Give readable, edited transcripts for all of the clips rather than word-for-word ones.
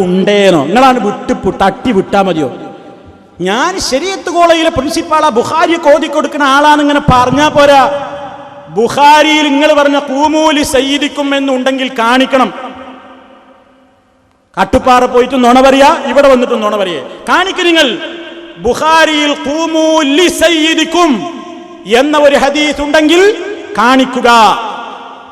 ഉണ്ടേനോ നിങ്ങളാണ് തട്ടി വിട്ടാ മതിയോ? ഞാൻ ശരീഅത്ത് കോളേജിലെ പ്രിൻസിപ്പാളാ, ബുഖാരി കോതി കൊടുക്കുന്ന ആളാന്ന് ഇങ്ങനെ പറഞ്ഞാ പോരാ. ബുഖാരിയിൽ നിങ്ങൾ പറഞ്ഞ ഖൂമൂലി സയ്യിദിക്കും എന്നുണ്ടെങ്കിൽ കാണിക്കണം. കട്ടുപ്പാറ പോയിട്ട് നുണ പറയാ, ഇവിടെ വന്നിട്ട് നുണ പറയേ കാണിക്കും. നിങ്ങൾ ബുഖാരിയിൽ ഖൂമൂലി സയ്യിദിക്കും എന്ന ഒരു ഹദീസ് ഉണ്ടെങ്കിൽ കാണിക്കുക.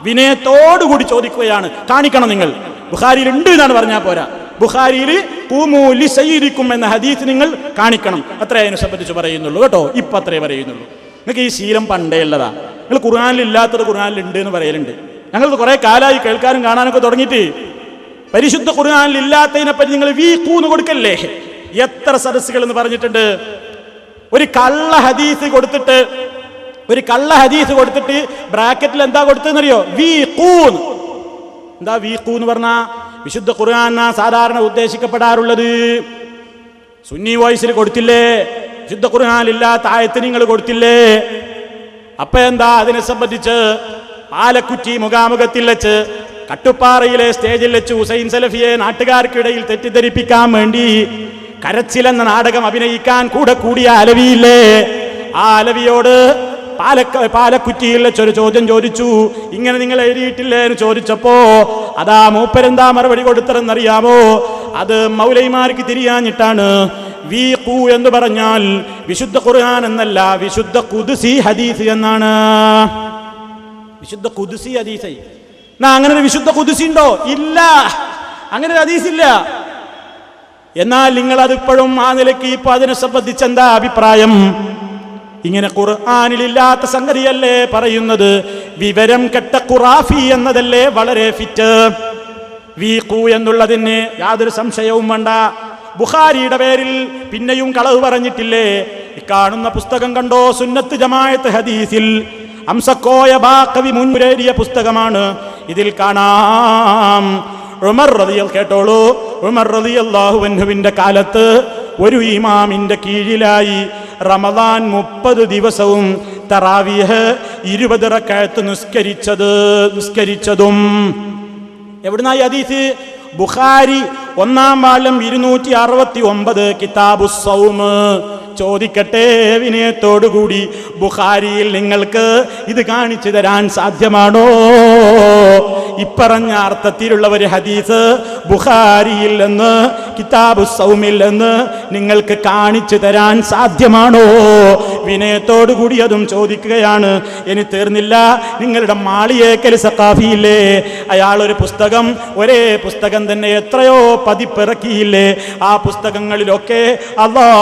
വിനയത്തോടുകൂടി ചോദിക്കുകയാണ്, കാണിക്കണം. നിങ്ങൾ ബുഖാരിയിൽ ഉണ്ട് എന്നാണ് പറഞ്ഞാൽ പോരാ. ബുഖാരിയിൽ ഖൂമൂ ലി സയ്യിദിക്കും എന്ന ഹദീസ് നിങ്ങൾ കാണിക്കണം. അത്രേ അതിനെ സംബന്ധിച്ച് പറയുന്നുള്ളൂ കേട്ടോ. ഇപ്പം അത്രേ പറയുന്നുള്ളൂ. നിങ്ങൾക്ക് ഈ ശീലം പണ്ടേ ഉള്ളതാ. നിങ്ങൾ ഖുർആനിൽ ഇല്ലാത്തത് ഖുർആനിൽ ഉണ്ട് എന്ന് പറയലുണ്ട്. ഞങ്ങൾ കുറെ കാലമായി കേൾക്കാനും കാണാനൊക്കെ തുടങ്ങിയിട്ട്. പരിശുദ്ധ ഖുർആനിൽ ഇല്ലാത്തതിനെപ്പറ്റി നിങ്ങൾ വീക്കൂന്ന് കൊടുക്കല്ലേ? എത്ര സദസ്സുകൾ എന്ന് പറഞ്ഞിട്ടുണ്ട്. ഒരു കള്ള ഹദീസ് കൊടുത്തിട്ട് ബ്രാക്കറ്റിൽ എന്താ കൊടുത്തതെന്നറിയോ? വീക്കൂന്ന്. എന്താ വീക്കൂന്ന് പറഞ്ഞാ? വിശുദ്ധ ഖുർആനാ സാധാരണ ഉദ്ദേശിക്കപ്പെടാറുള്ളത്. സുന്നി വോയിസിൽ കൊടുത്തില്ലേ? വിശുദ്ധ ഖുർആനിലില്ലാത്ത ആയത്ത് നിങ്ങൾ കൊടുത്തില്ലേ? അപ്പൊ എന്താ അതിനെ സംബന്ധിച്ച് പാലക്കുറ്റി മുഖാമുഖത്തിൽ വെച്ച്, കട്ടുപ്പാറയിലെ സ്റ്റേജിൽ വെച്ച് ഹുസൈൻ സലഫിയെ നാട്ടുകാർക്കിടയിൽ തെറ്റിദ്ധരിപ്പിക്കാൻ വേണ്ടി കരച്ചിലെന്ന നാടകം അഭിനയിക്കാൻ കൂടിയ അലവിയില്ലേ? ആ അലവിയോട് പാലക്കുറ്റിയിൽ വെച്ചൊരു ചോദ്യം ചോദിച്ചു. ഇങ്ങനെ നിങ്ങൾ എഴുതിയിട്ടില്ലേ എന്ന് ചോദിച്ചപ്പോ അതാ മൂപ്പരെന്താ മറുപടി കൊടുത്തതെന്നറിയാമോ? അത് മൗലൈമാർക്ക് തിരിയാഞ്ഞിട്ടാണ്. വീഖു എന്ന് പറഞ്ഞാൽ വിശുദ്ധ ഖുർആൻ എന്നല്ല, വിശുദ്ധ ഖുദ്സി ഹദീസ് എന്നാണ്. വിശുദ്ധ ഖുദ്സി ഹദീസ്. അങ്ങനെ ഒരു വിശുദ്ധ ഖുദ്സി ഉണ്ടോ? ഇല്ല, അങ്ങനെ ഒരു ഹദീസ് ഇല്ല. എന്നാൽ നിങ്ങൾ അതിപ്പോഴും ആ നിലയ്ക്ക് ഇപ്പൊ അതിനെ സംബന്ധിച്ച് എന്താ അഭിപ്രായം? ഇങ്ങനെ ഖുർആനിലില്ലാത്ത സംഗതിയല്ലേ പറയുന്നത്? വിവരം കെട്ട ഖുറാഫി എന്നതല്ലേ വളരെ ഫിറ്റ്. വീഖു എന്നുള്ളതിന് യാതൊരു സംശയവും വേണ്ട. ബുഖാരിയുടെ പേരിൽ പിന്നെയും കളവ് പറഞ്ഞിട്ടില്ലേ? ഇക്കാണുന്ന പുസ്തകം കണ്ടോ? സുന്നത്ത് ജമാഅത്ത് ഹദീസിൽ അംസക്കോയ ബാഖവി മുൻപുരേറിയ പുസ്തകമാണ്. ഇതിൽ കാണാം ഉമർ കേട്ടോളൂ, ഉമർ റളിയല്ലാഹു അൻഹുവിന്റെ കാലത്ത് ഒരു ഇമാമിന്റെ കീഴിലായി റമദാൻ 30 ദിവസവും തറാവീഹ് 20 റക്അത്ത് നിസ്കരിച്ചതും. എവിടുന്നായി ഹദീസ്? ബുഖാരി 1-ാം വാള്യം 269 കിതാബുസ് സൗം. ചോദിക്കട്ടെ വിനയത്തോടുകൂടി, ബുഖാരിയിൽ നിങ്ങൾക്ക് ഇത് കാണിച്ചു തരാൻ സാധ്യമാണോ? ഇപ്പറഞ്ഞ അർത്ഥത്തിലുള്ള ഒരു ഹദീസ് ബുഖാരിയിൽ നിന്ന് കിതാബുസ് സൗമിൽ നിന്ന് നിങ്ങൾക്ക് കാണിച്ചു തരാൻ സാധ്യമാണോ? വിനയത്തോടുകൂടി അതും ചോദിക്കുകയാണ്. ഇനി തീർന്നില്ല. നിങ്ങളുടെ മാളിയേക്കൽ സഖാഫിയില്ലേ, അയാൾ ഒരു പുസ്തകം, ഒരേ പുസ്തകം തന്നെ എത്രയോ പതിപ്പിറക്കിയില്ലേ? ആ പുസ്തകങ്ങളിലൊക്കെ അല്ലാഹ്